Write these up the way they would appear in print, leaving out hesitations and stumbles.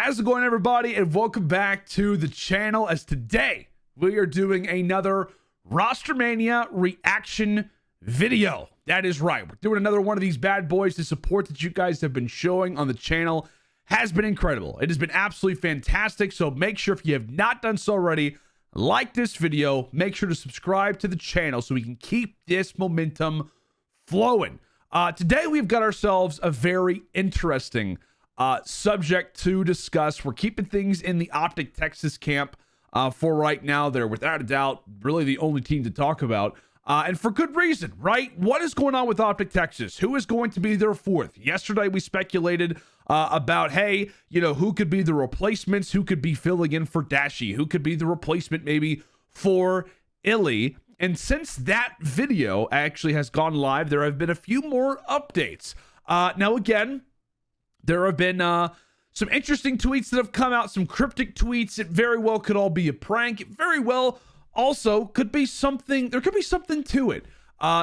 How's it going, everybody? And welcome back to the channel, as today we are doing another Roster Mania reaction video. That is right. We're doing another one of these bad boys. The support that you guys have been showing on the channel has been incredible. It has been absolutely fantastic. So make sure, if you have not done so already, like this video. Make sure to subscribe to the channel so we can keep this momentum flowing. Today we've got ourselves a very interesting subject to discuss. We're keeping things in the OpTic Texas camp for right now. They're without a doubt really the only team to talk about, and for good reason, right? What is going on with OpTic Texas? Who is going to be their fourth? Yesterday we speculated about, hey, you know, who could be the replacements, who could be filling in for Dashi, who could be the replacement maybe for Illy. And since that video actually has gone live, there have been a few more updates. Now, again, there have been some interesting tweets that have come out, some cryptic tweets. It very well could all be a prank. It very well also could be something. There could be something to it.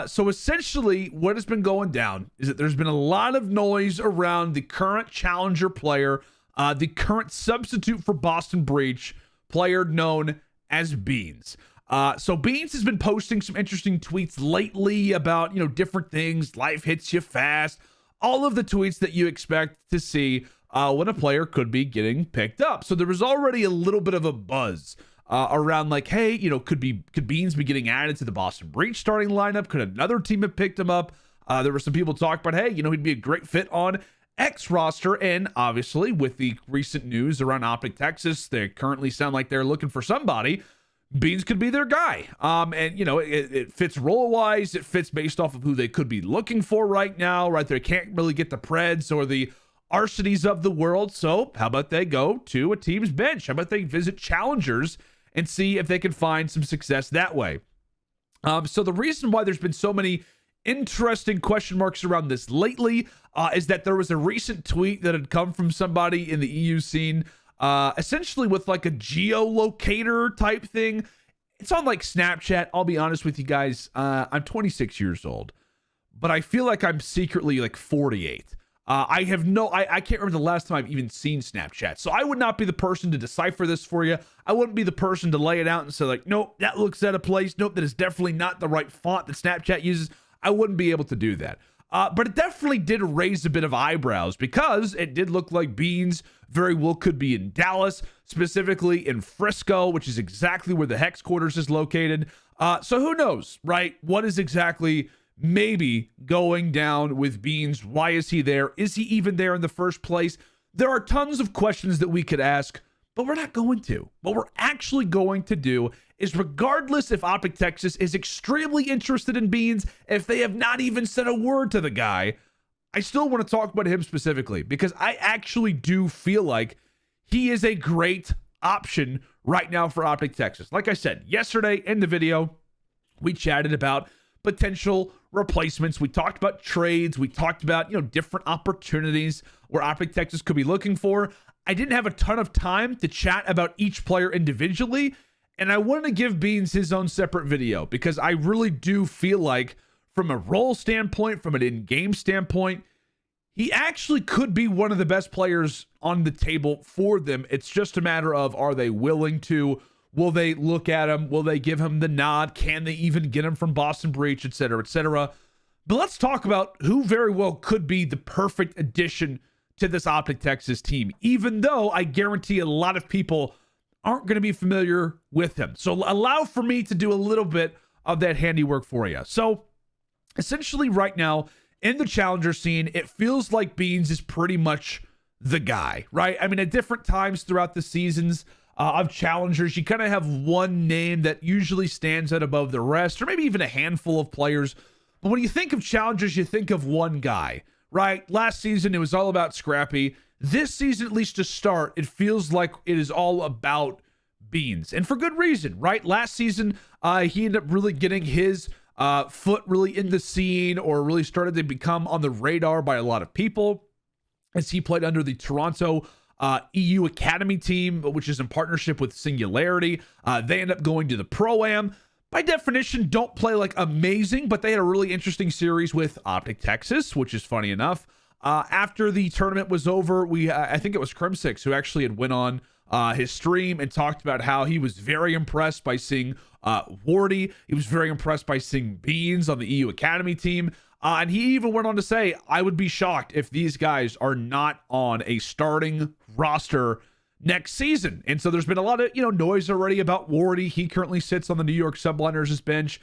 So essentially what has been going down is that there's been a lot of noise around the current challenger player, the current substitute for Boston Breach player known as Beans. So Beans has been posting some interesting tweets lately about, you know, different things. Life hits you fast. All of the tweets that you expect to see when a player could be getting picked up. So there was already a little bit of a buzz around, like, hey, you know, could Beans be getting added to the Boston Breach starting lineup? Could another team have picked him up? There were some people talking about, hey, you know, he'd be a great fit on X roster. And obviously with the recent news around OpTic Texas, they currently sound like they're looking for somebody. Beans could be their guy. And, you know, it fits role-wise. It fits based off of who they could be looking for right now, right? They can't really get the Preds or the Arcitys of the world. So how about they go to a team's bench? How about they visit challengers and see if they can find some success that way? So the reason why there's been so many interesting question marks around this lately is that there was a recent tweet that had come from somebody in the EU scene, essentially with like a geolocator type thing. It's on like Snapchat. I'll be honest with you guys. I'm 26 years old, but I feel like I'm secretly like 48. I can't remember the last time I've even seen Snapchat. So I would not be the person to decipher this for you. I wouldn't be the person to lay it out and say, like, nope, that looks out of place. Nope, that is definitely not the right font that Snapchat uses. I wouldn't be able to do that. But it definitely did raise a bit of eyebrows, because it did look like Beans very well could be in Dallas, specifically in Frisco, which is exactly where the HECZQUARTERS is located. So who knows, right? What is exactly maybe going down with Beans? Why is he there? Is he even there in the first place? There are tons of questions that we could ask, but we're not going to. What we're actually going to do is, regardless if OpTic Texas is extremely interested in Beans, if they have not even said a word to the guy, I still want to talk about him specifically, because I actually do feel like he is a great option right now for OpTic Texas. Like I said, yesterday in the video, we chatted about potential replacements. We talked about trades. We talked about, you know, different opportunities where OpTic Texas could be looking for. I didn't have a ton of time to chat about each player individually, and I wanted to give Beans his own separate video, because I really do feel like, from a role standpoint, from an in-game standpoint, he actually could be one of the best players on the table for them. It's just a matter of, are they willing to? Will they look at him? Will they give him the nod? Can they even get him from Boston Breach, et cetera, et cetera? But let's talk about who very well could be the perfect addition to this OpTic Texas team, even though I guarantee a lot of people aren't going to be familiar with him. So allow for me to do a little bit of that handiwork for you. So essentially right now in the challenger scene, it feels like Beans is pretty much the guy, right? I mean, at different times throughout the seasons of challengers, you kind of have one name that usually stands out above the rest, or maybe even a handful of players. But when you think of challengers, you think of one guy, right? Last season, it was all about Scrappy. This season, at least to start, it feels like it is all about Beans, and for good reason, right? Last season, he ended up really getting his foot really in the scene, or really started to become on the radar by a lot of people, as he played under the Toronto EU Academy team, which is in partnership with Singularity. They end up going to the Pro-Am. By definition, don't play like amazing, but they had a really interesting series with OpTic Texas, which is funny enough. After the tournament was over, I think it was Crimsix who actually had went on his stream and talked about how he was very impressed by seeing Wardy. He was very impressed by seeing Beans on the EU Academy team. And he even went on to say, I would be shocked if these guys are not on a starting roster next season. And so there's been a lot of, noise already about Wardy. He currently sits on the New York Subliners' bench.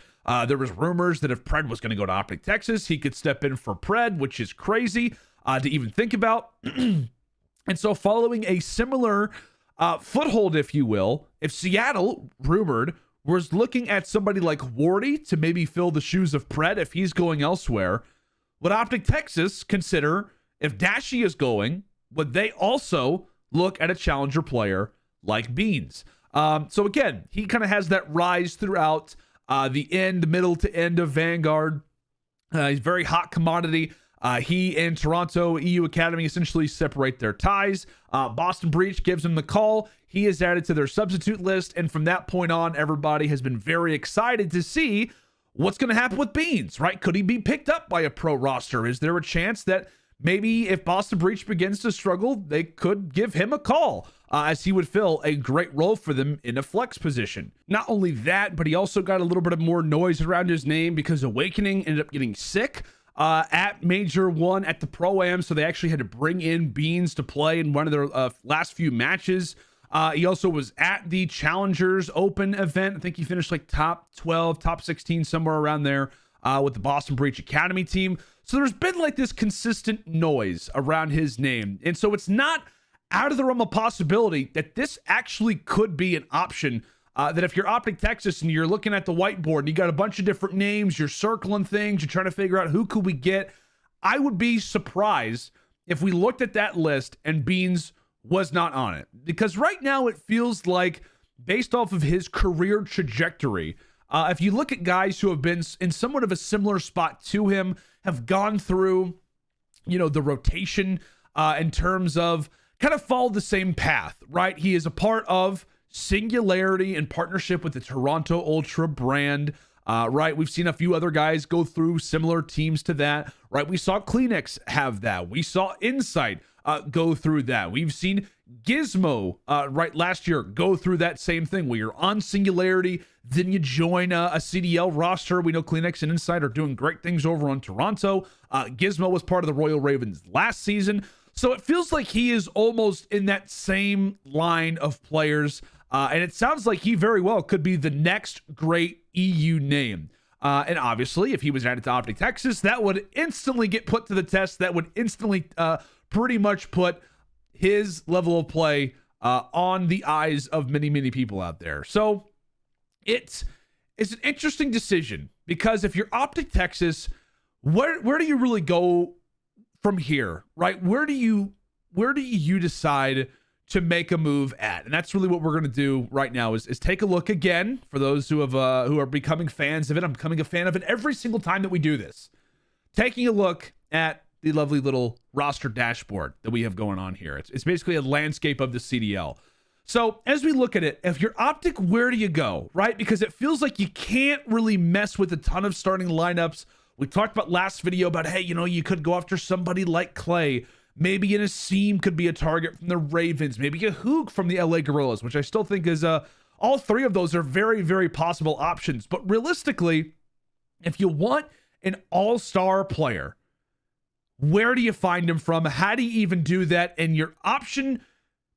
There was rumors that if Pred was going to go to OpTic Texas, he could step in for Pred, which is crazy to even think about. And so following a similar foothold, if you will, if Seattle, rumored, was looking at somebody like Wardy to maybe fill the shoes of Pred if he's going elsewhere, would OpTic Texas consider, if Dashy is going, would they also look at a challenger player like Beans? So again, he kind of has that rise throughout the middle to end of Vanguard. He's very hot commodity. He and Toronto EU Academy essentially separate their ties. Boston Breach gives him the call. He is added to their substitute list. And from that point on, everybody has been very excited to see what's going to happen with Beans, right? Could he be picked up by a pro roster? Is there a chance that maybe if Boston Breach begins to struggle, they could give him a call as he would fill a great role for them in a flex position? Not only that, but he also got a little bit of more noise around his name because Awakening ended up getting sick at Major 1 at the Pro-Am, so they actually had to bring in Beans to play in one of their last few matches. He also was at the Challengers Open event. I think he finished like top 12, top 16, somewhere around there with the Boston Breach Academy team. So there's been like this consistent noise around his name. And so it's not out of the realm of possibility that this actually could be an option. That if you're OpTic Texas and you're looking at the whiteboard and you got a bunch of different names, you're circling things, you're trying to figure out who could we get, I would be surprised if we looked at that list and Beans was not on it. Because right now it feels like, based off of his career trajectory, if you look at guys who have been in somewhat of a similar spot to him, have gone through, the rotation in terms of kind of followed the same path, right? He is a part of Singularity in partnership with the Toronto Ultra brand, right? We've seen a few other guys go through similar teams to that, right? We saw Kleenex have that. We saw Insight go through that. We've seen Gizmo, right, last year go through that same thing where you're on Singularity, then you join a CDL roster. We know Kleenex and Insight are doing great things over on Toronto. Gizmo was part of the Royal Ravens last season. So it feels like he is almost in that same line of players. And it sounds like he very well could be the next great EU name. And obviously, if he was added to OpTic Texas, that would instantly get put to the test. That would instantly pretty much put his level of play on the eyes of many, many people out there. So it's an interesting decision because if you're OpTic Texas, where do you really go from here, right? Where do you decide to make a move at? And that's really what we're going to do right now is take a look again for those who are becoming fans of it. I'm becoming a fan of it every single time that we do this. Taking a look at the lovely little roster dashboard that we have going on here. It's basically a landscape of the CDL. So as we look at it, if you're OpTic, where do you go, right? Because it feels like you can't really mess with a ton of starting lineups. We talked about last video about, hey, you could go after somebody like Clay. Maybe an Asim could be a target from the Ravens. Maybe a Hook from the LA Gorillas, which I still think is all three of those are very, very possible options. But realistically, if you want an all-star player, where do you find him from? How do you even do that? And your option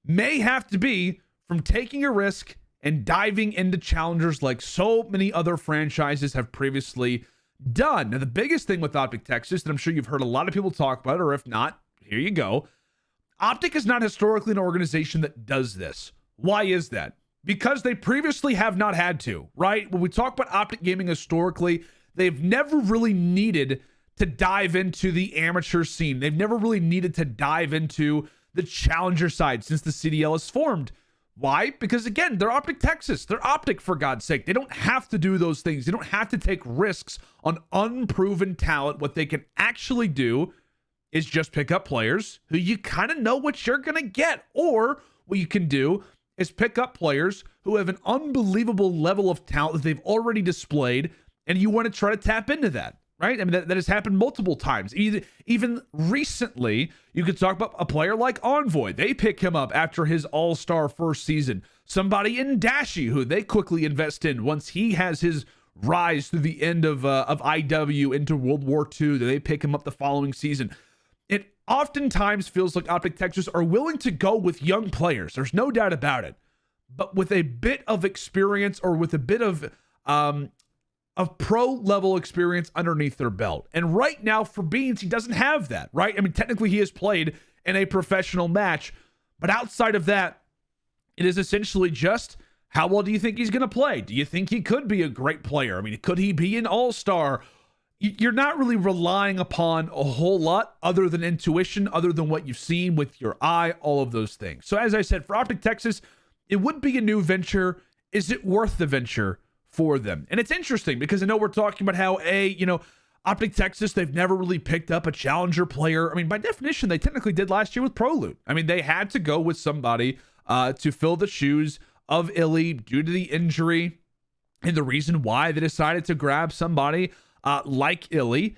may have to be from taking a risk and diving into challengers like so many other franchises have previously done. Now, the biggest thing with OpTic Texas, and I'm sure you've heard a lot of people talk about it, or if not, here you go. OpTic is not historically an organization that does this. Why is that? Because they previously have not had to, right? When we talk about OpTic Gaming historically, they've never really needed to dive into the amateur scene. They've never really needed to dive into the challenger side since the CDL is formed. Why? Because again, they're OpTic Texas. They're OpTic, for God's sake. They don't have to do those things. They don't have to take risks on unproven talent. What they can actually do is just pick up players who you kind of know what you're going to get. Or what you can do is pick up players who have an unbelievable level of talent that they've already displayed, and you want to try to tap into that. right? I mean, that has happened multiple times. Even recently, you could talk about a player like Envoy. They pick him up after his all-star first season. Somebody in Dashi, who they quickly invest in once he has his rise through the end of IW into World War II. They pick him up the following season. It oftentimes feels like OpTic Texas are willing to go with young players. There's no doubt about it. But with a bit of experience or with a bit of pro level experience underneath their belt. And right now for Beans, he doesn't have that, right? I mean, technically he has played in a professional match, but outside of that, it is essentially just how well do you think he's going to play? Do you think he could be a great player? I mean, could he be an all-star? You're not really relying upon a whole lot other than intuition, other than what you've seen with your eye, all of those things. So as I said, for OpTic Texas, it would be a new venture. Is it worth the venture for them? And it's interesting because I know we're talking about how OpTic Texas, they've never really picked up a challenger player. I mean, by definition, they technically did last year with ProLoot. I mean, they had to go with somebody to fill the shoes of Illy due to the injury. And the reason why they decided to grab somebody like Illy,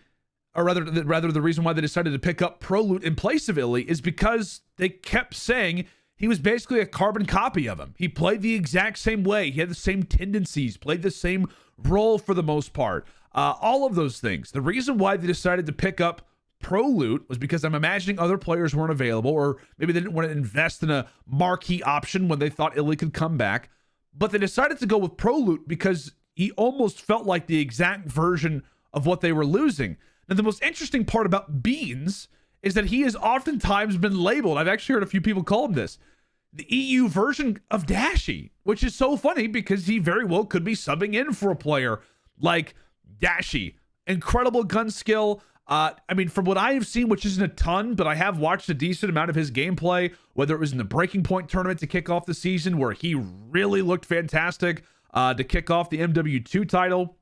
or rather the reason why they decided to pick up ProLoot in place of Illy is because they kept saying he was basically a carbon copy of him. He played the exact same way. He had the same tendencies, played the same role for the most part. All of those things. The reason why they decided to pick up ProLoot was because I'm imagining other players weren't available, or maybe they didn't want to invest in a marquee option when they thought Illy could come back. But they decided to go with ProLoot because he almost felt like the exact version of what they were losing. Now, the most interesting part about Beans is that he has oftentimes been labeled, I've actually heard a few people call him this, the EU version of Dashi, which is so funny because he very well could be subbing in for a player like Dashi. Incredible gun skill. I mean, from what I have seen, which isn't a ton, but I have watched a decent amount of his gameplay, whether it was in the Breaking Point tournament to kick off the season where he really looked fantastic to kick off the MW2 title,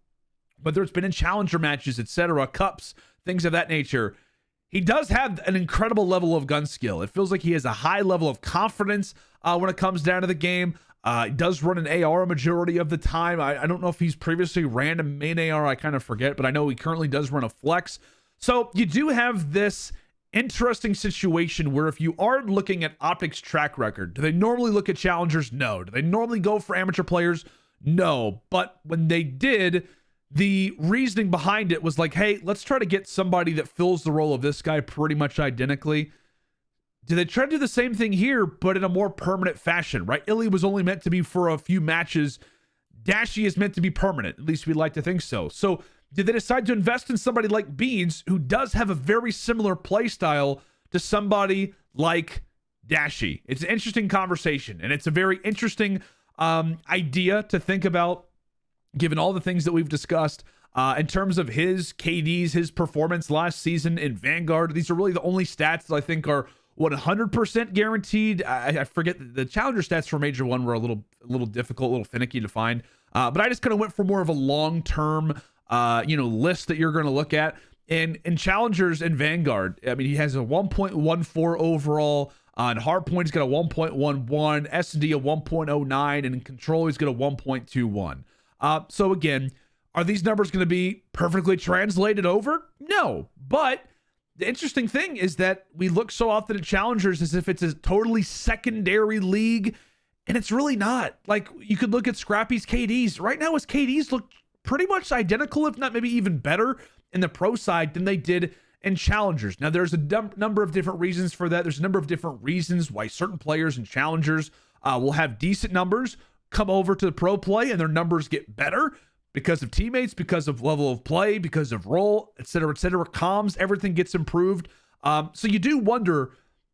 whether it's been in challenger matches, etc., cups, things of that nature. He does have an incredible level of gun skill. It feels like he has a high level of confidence when it comes down to the game. He does run an AR a majority of the time. I don't know if he's previously ran a main AR. I kind of forget, but I know he currently does run a flex. So you do have this interesting situation where if you are looking at OpTic's track record, do they normally look at challengers? No. Do they normally go for amateur players? No. But when they did, the reasoning behind it was like, hey, let's try to get somebody that fills the role of this guy pretty much identically. Do they try to do the same thing here, but in a more permanent fashion, right? Illy was only meant to be for a few matches. Dashi is meant to be permanent. At least we'd like to think so. So did they decide to invest in somebody like Beans, who does have a very similar play style to somebody like Dashi? It's an interesting conversation, and it's a very interesting idea to think about, given all the things that we've discussed in terms of his KDs, his performance last season in Vanguard. These are really the only stats that I think are 100% guaranteed. I forget the challenger stats for Major 1 were a little difficult, a little finicky to find. But I just kind of went for more of a long-term list that you're going to look at. And in challengers in Vanguard, I mean, he has a 1.14 overall. On hardpoint, he's got a 1.11, S&D a 1.09, and in control, he's got a 1.21. So again, are these numbers going to be perfectly translated over? No. But the interesting thing is that we look so often at challengers as if it's a totally secondary league, and it's really not. Like, you could look at Scrappy's KDs. Right now, his KDs look pretty much identical, if not maybe even better in the pro side than they did in challengers. Now, there's a number of different reasons for that. There's a number of different reasons why certain players in challengers will have decent numbers, come over to the pro play, and their numbers get better because of teammates, because of level of play, because of role, etc., etc. Comms, everything gets improved. So you do wonder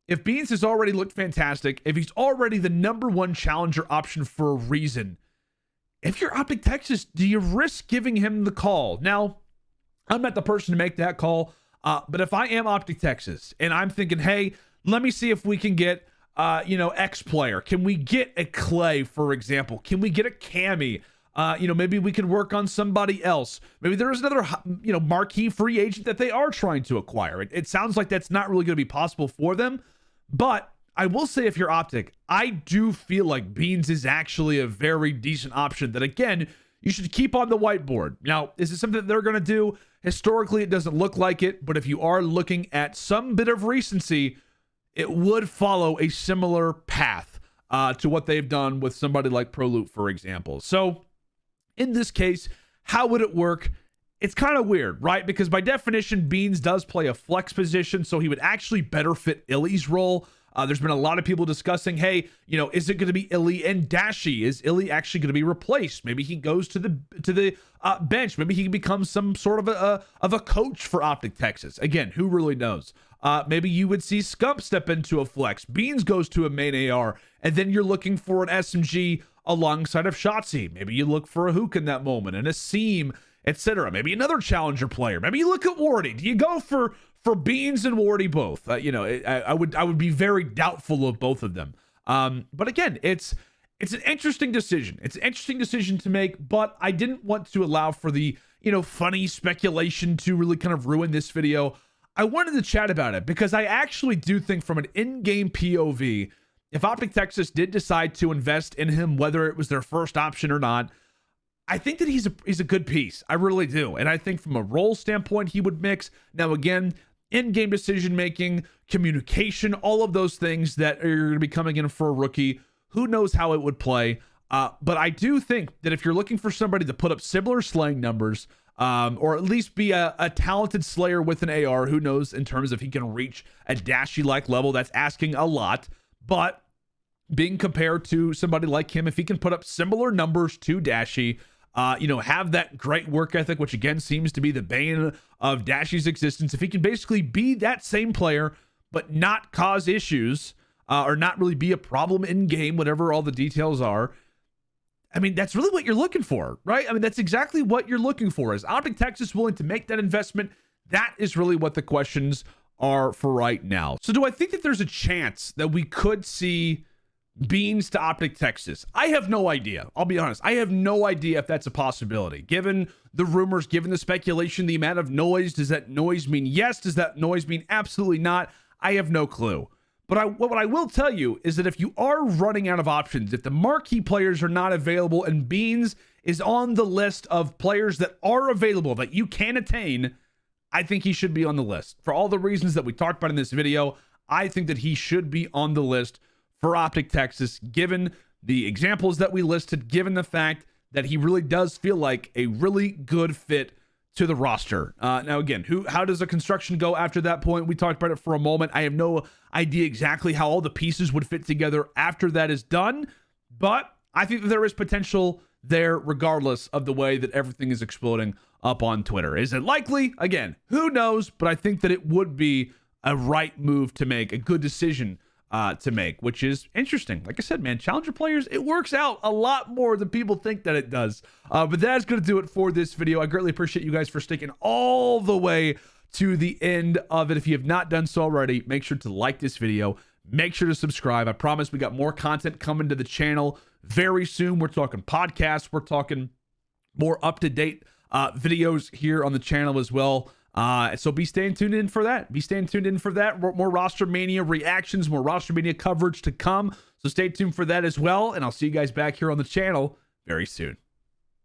if Beans has already looked fantastic, if he's already the number one challenger option for a reason. If you're OpTic Texas, do you risk giving him the call? Now, I'm not the person to make that call, but if I am OpTic Texas and I'm thinking, hey, let me see if we can get X player. Can we get a Clay, for example? Can we get a Cammy? Maybe we can work on somebody else. Maybe there is another, marquee free agent that they are trying to acquire. It sounds like that's not really going to be possible for them. But I will say, if you're OpTic, I do feel like Beans is actually a very decent option that, again, you should keep on the whiteboard. Now, is it something that they're going to do? Historically, it doesn't look like it, but if you are looking at some bit of recency, it would follow a similar path to what they've done with somebody like ProLoot, for example. So in this case, how would it work? It's kind of weird, right? Because by definition, Beans does play a flex position, so he would actually better fit Illy's role. There's been a lot of people discussing, hey, is it going to be Illy and Dashy? Is Illy actually going to be replaced? Maybe he goes to the bench. Maybe he becomes some sort of a coach for OpTic Texas. Again, who really knows? Maybe you would see Scump step into a flex. Beans goes to a main AR, and then you're looking for an SMG alongside of Shotzi. Maybe you look for a Hook in that moment and a Seam, etc. Maybe another challenger player. Maybe you look at Wardy. Do you go for Beans and Wardy both? I would be very doubtful of both of them. But again, it's an interesting decision. It's an interesting decision to make, but I didn't want to allow for the funny speculation to really kind of ruin this video. I wanted to chat about it because I actually do think from an in-game POV, if OpTic Texas did decide to invest in him, whether it was their first option or not, I think that he's a good piece. I really do. And I think from a role standpoint, he would mix. Now, again, in-game decision-making, communication, all of those things that are going to be coming in for a rookie. Who knows how it would play? But I do think that if you're looking for somebody to put up similar slaying numbers, or at least be a talented slayer with an AR, who knows in terms of he can reach a Dashy-like level, that's asking a lot. But being compared to somebody like him, if he can put up similar numbers to Dashy, have that great work ethic, which again seems to be the bane of Dashy's existence. If he can basically be that same player, but not cause issues, or not really be a problem in game, whatever all the details are, I mean, that's really what you're looking for, right? I mean, that's exactly what you're looking for. Is OpTic Texas willing to make that investment? That is really what the questions are for right now. So do I think that there's a chance that we could see Beans to OpTic Texas? I have no idea. I'll be honest. I have no idea if that's a possibility. Given the rumors, given the speculation, the amount of noise, does that noise mean yes? Does that noise mean absolutely not? I have no clue. But what I will tell you is that if you are running out of options, if the marquee players are not available and Beans is on the list of players that are available that you can attain, I think he should be on the list. For all the reasons that we talked about in this video, I think that he should be on the list for OpTic Texas, given the examples that we listed, given the fact that he really does feel like a really good fit to the roster. Now, again, how does the construction go after that point? We talked about it for a moment. I have no idea exactly how all the pieces would fit together after that is done, but I think that there is potential there regardless of the way that everything is exploding up on Twitter. Is it likely? Again, who knows? But I think that it would be a right move to make, a good decision to make, which is interesting. Like I said, man, challenger players, it works out a lot more than people think that it does. But that's going to do it for this video. I greatly appreciate you guys for sticking all the way to the end of it. If you have not done so already, make sure to like this video. Make sure to subscribe. I promise we got more content coming to the channel very soon. We're talking podcasts. We're talking more up-to-date videos here on the channel as well. So be staying tuned in for that. More Roster Mania reactions, more Roster Mania coverage to come. So stay tuned for that as well. And I'll see you guys back here on the channel very soon.